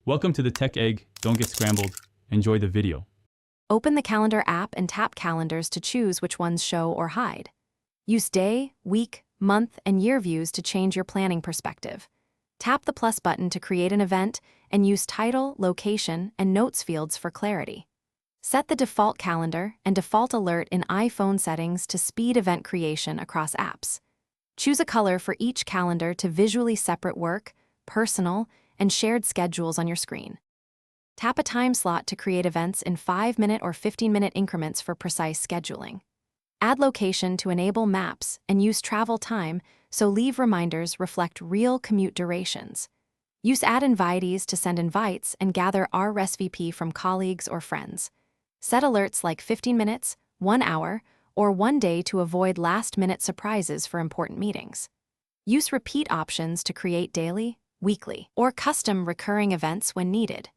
Welcome to the Tech Egg. Don't get scrambled. Enjoy the video. Open the Calendar app and tap Calendars to choose which ones show or hide. Use day, week, month, and year views to change your planning perspective. Tap the plus button to create an event and use title, location, and notes fields for clarity. Set the default calendar and default alert in iPhone settings to speed event creation across apps. Choose a color for each calendar to visually separate work, personal, and shared schedules on your screen. Tap a time slot to create events in 5-minute or 15-minute increments for precise scheduling. Add location to enable maps and use travel time, so leave reminders reflect real commute durations. Use add invitees to send invites and gather RSVP from colleagues or friends. Set alerts like 15 minutes, 1 hour, or 1 day to avoid last-minute surprises for important meetings. Use repeat options to create daily, weekly, or custom recurring events when needed.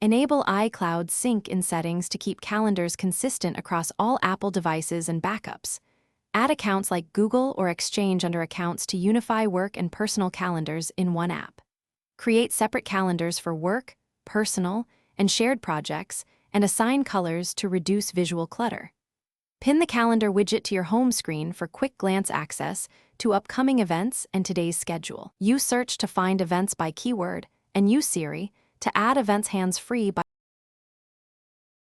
Enable iCloud Sync in settings to keep calendars consistent across all Apple devices and backups. Add accounts like Google or Exchange under accounts to unify work and personal calendars in one app. Create separate calendars for work, personal, and shared projects, and assign colors to reduce visual clutter. Pin the calendar widget to your home screen for quick glance access to upcoming events and today's schedule. Use search to find events by keyword, and use Siri to add events hands-free by...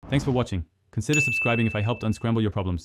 Thanks for watching. Consider subscribing if I helped unscramble your problems.